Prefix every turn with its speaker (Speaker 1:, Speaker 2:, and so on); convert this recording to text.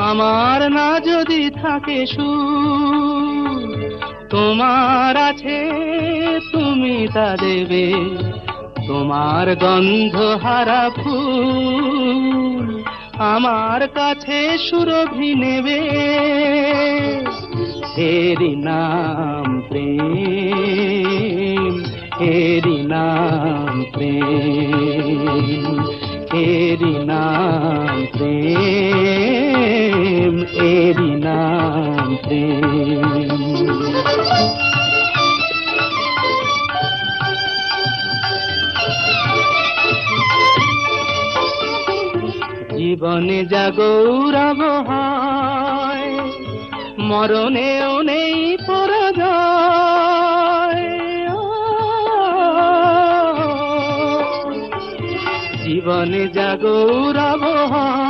Speaker 1: আমার না যদি থাকে সুর, তোমার আছে তুমি তা দেবে। তোমার গন্ধ হারা ফুল আমার কাছে সুরভি নেবে। এরি নাম প্রেম, এরি নাম প্রেম, এরি নাম প্রেম, এরি নাম প্রেম। জীবনে যা গৌরব হয়, মরণেও নেই পরাজয়। জীবনে যা গৌরব হয়,